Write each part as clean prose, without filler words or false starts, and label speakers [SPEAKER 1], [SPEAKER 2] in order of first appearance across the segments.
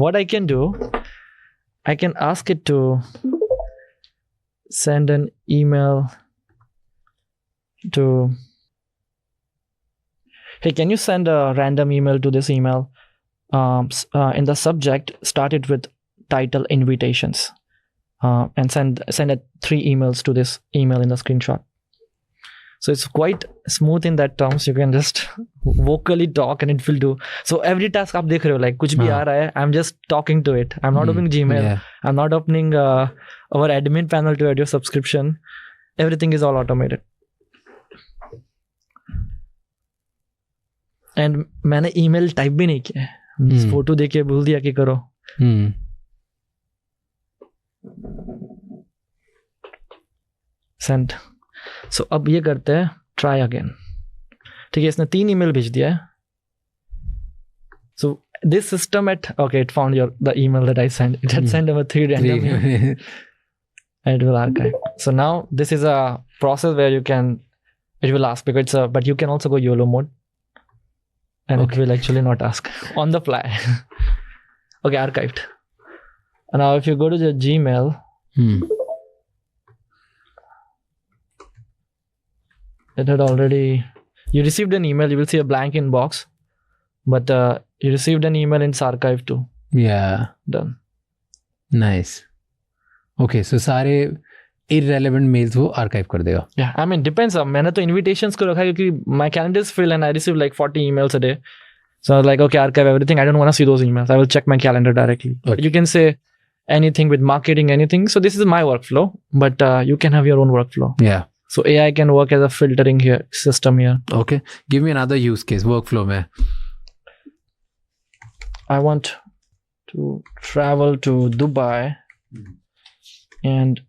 [SPEAKER 1] What I can do, I can ask it to send an email to, hey, can you send a random email to this email? In the subject, start it with title invitations, and send 3 emails to this email in the screenshot. So it's quite smooth in that terms. You can just vocally talk and it will do. So every task आप देख रहे हो, like कुछ भी आ रहा है, I'm just talking to it. I'm not opening Gmail. Yeah. I'm not opening our admin panel to add your subscription. Everything is all automated. And मैंने email type भी नहीं किया है. फोटो देके बोल दिया कि करो. Send. So अब ये करते हैं try again. ठीक है, इसने 3 email भेज दिया है. So this system okay, it found the email that I sent. It had sent over 3 random emails. And it will archive. So now this is a process where it will ask, because but you can also go YOLO mode. And it will actually not ask on the fly. Okay, archived. And now if you go to the Gmail, it had already, you received an email, you will see a blank inbox, but you received an email in archive too.
[SPEAKER 2] Yeah.
[SPEAKER 1] Done.
[SPEAKER 2] Nice. Okay, so सारे irrelevant mails वो archive कर देगा.
[SPEAKER 1] Yeah, I mean, depends. मैंने तो invitations को रखा है क्योंकि my calendar is full and I receive like 40 emails a day. So I was like, okay, archive everything. I don't want to see those emails. I will check my calendar directly. Okay. You can say anything with marketing, anything. So this is my workflow, but you can have your own workflow.
[SPEAKER 2] Yeah.
[SPEAKER 1] So AI can work as a filtering system here.
[SPEAKER 2] Okay. Give me another use case, workflow mein.
[SPEAKER 1] I want to travel to Dubai and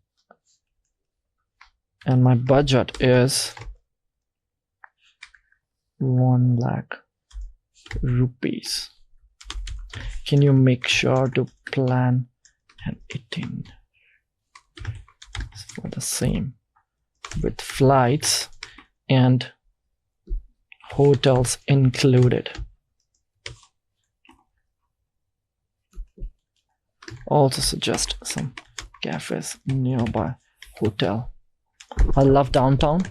[SPEAKER 1] my budget is 1 lakh rupees. Can you make sure to plan an 18 for the same with flights and hotels included? Also suggest some cafes nearby hotel. I love downtown.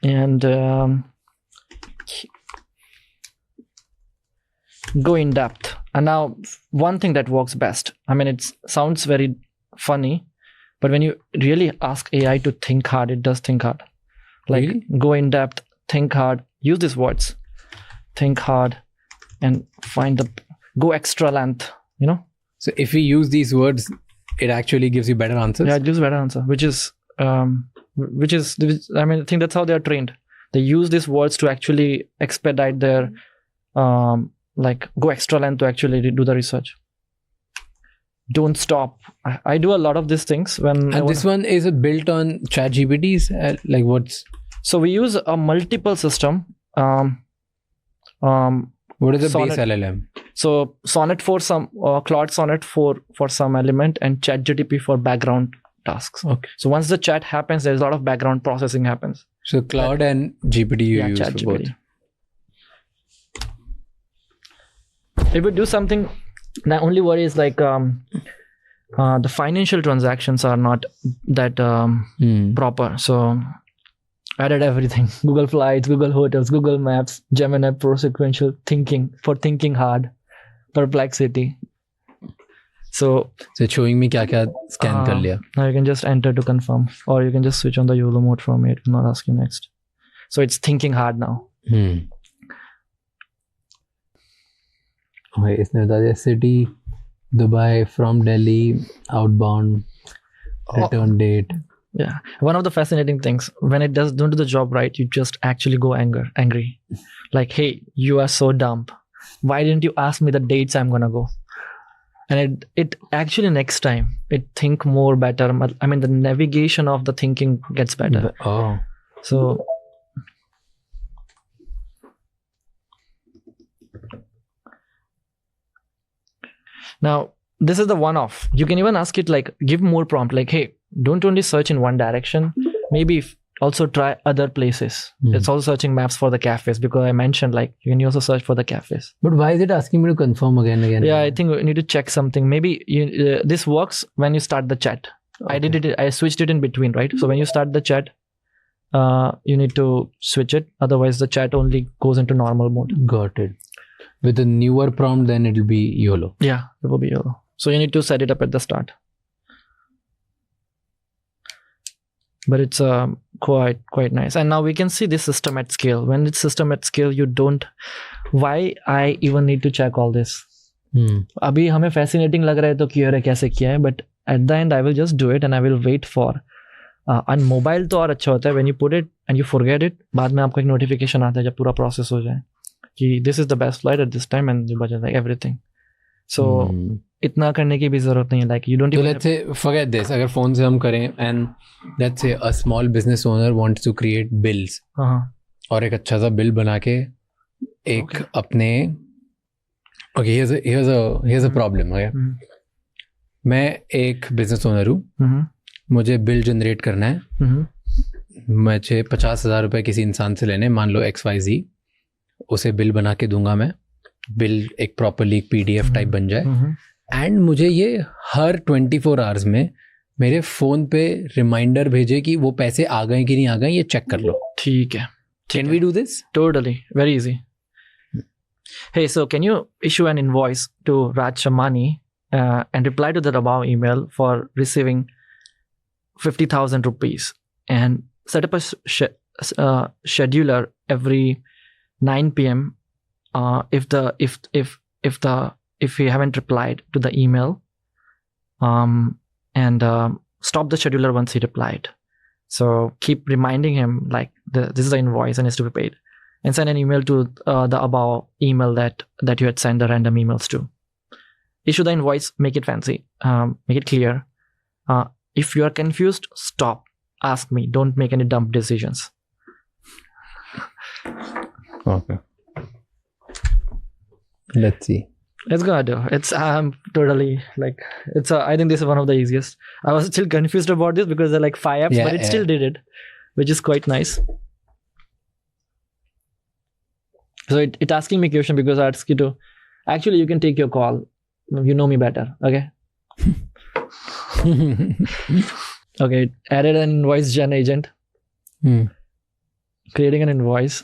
[SPEAKER 1] And go in depth. And now one thing that works best, I mean, it sounds very funny, but when you really ask AI to think hard, it does think hard. Like really? Go in depth, think hard, use these words, think hard, and go extra length, you know?
[SPEAKER 2] So if we use these words, it actually gives you better answers?
[SPEAKER 1] Yeah, it gives better answer, which is, I mean, I think that's how they are trained. They use these words to actually expedite their, go extra length to actually do the research. Don't stop. I do a lot of these things when.
[SPEAKER 2] And this one is built on ChatGPT's. Like what's?
[SPEAKER 1] So we use a multiple system.
[SPEAKER 2] What is the
[SPEAKER 1] Sonnet.
[SPEAKER 2] base LLM?
[SPEAKER 1] So Sonnet for some, Claude Sonnet for some element, and ChatGPT for background tasks.
[SPEAKER 2] Okay.
[SPEAKER 1] So once the chat happens, there's a lot of background processing happens.
[SPEAKER 2] So Claude and GPT you use
[SPEAKER 1] ChatGPT.
[SPEAKER 2] for both.
[SPEAKER 1] It would do something. The only worry is the financial transactions are not that proper. So I did everything. Google Flights, Google Hotels, Google Maps, Gemini Pro Sequential Thinking for thinking hard, Perplexity. So
[SPEAKER 2] showing me kya scan kar liya.
[SPEAKER 1] Now you can just enter to confirm, or you can just switch on the YOLO mode from it. It will not ask you next. So it's thinking hard now.
[SPEAKER 2] Okay, इसने बता दिया city, Dubai from Delhi, outbound, return date.
[SPEAKER 1] Yeah, one of the fascinating things, when it don't do the job right, you just actually go angry. Like, hey, you are so dumb. Why didn't you ask me the dates I'm gonna go? And it actually next time it think more better. I mean, the navigation of the thinking gets better.
[SPEAKER 2] Oh,
[SPEAKER 1] so. Now, this is the one-off. You can even ask it give more prompt, hey, don't only search in one direction. Maybe also try other places. It's also searching maps for the cafes, because I mentioned like you can also search for the cafes.
[SPEAKER 2] But why is it asking me to confirm again?
[SPEAKER 1] Yeah, I think we need to check something. Maybe this works when you start the chat.
[SPEAKER 2] Okay.
[SPEAKER 1] I switched it in between, right? So when you start the chat, you need to switch it. Otherwise, the chat only goes into normal mode.
[SPEAKER 2] Got it. With a newer prompt, then it'll be YOLO.
[SPEAKER 1] Yeah, it will be YOLO. So you need to set it up at the start. But it's quite nice. And now we can see this system at scale. When it's system at scale, you don't. Why I even need to check all this? अभी हमें fascinating लग रहा है तो क्यों है कैसे किया है, but at the end I will just do it and I will wait for. On mobile तो और अच्छा होता है, when you put it and you forget it, बाद में आपको एक notification आता है जब पूरा process हो जाए कि this is the best flight at this time and you budget like everything. So इतना करने की भी जरूरत नहीं है, like you don't
[SPEAKER 2] So
[SPEAKER 1] even
[SPEAKER 2] let's say forget this. अगर phone से हम करें and let's say a small business owner wants to create bills और एक अच्छा सा bill बना के एक अपने okay here's a problem. Okay? मैं एक business owner हूँ, मुझे bill generate करना है, मुझे 50,000 रुपए किसी इंसान से लेने, मान लो XYZ, उसे बिल बना के दूंगा मैं, बिल एक प्रॉपरली PDF टाइप बन जाए एंड मुझे ये हर 24 आवर्स में मेरे फोन पे रिमाइंडर भेजे कि वो पैसे आ गए कि नहीं आ गए, ये चेक कर लो.
[SPEAKER 1] ठीक है.
[SPEAKER 2] Can we do this?
[SPEAKER 1] Totally, very easy. Hey, so can you issue an invoice to Raj Shamani and reply to the above email for receiving 50,000 rupees and set up a scheduler every 9 p.m. If you haven't replied to the email, and stop the scheduler once he replied. So keep reminding him like this is the invoice and it's to be paid, and send an email to the above email that you had sent the random emails to. Issue the invoice, make it fancy, make it clear. If you are confused, stop, ask me. Don't make any dumb decisions.
[SPEAKER 2] Okay. Let's see.
[SPEAKER 1] It's gonna do. It's totally like it's. I think this is one of the easiest. I was still confused about this because there are like 5 apps, but it still did it, which is quite nice. So it asking me question because I asked you to. Actually, you can take your call. You know me better. Okay. Okay. Added an invoice gen agent. Creating an invoice.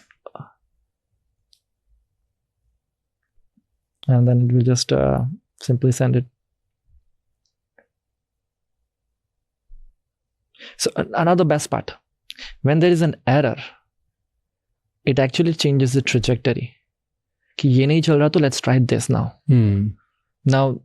[SPEAKER 1] And then it will just simply send it. So another best part, when there is an error, it actually changes the trajectory. कि ये नहीं चल रहा तो let's try this now. Now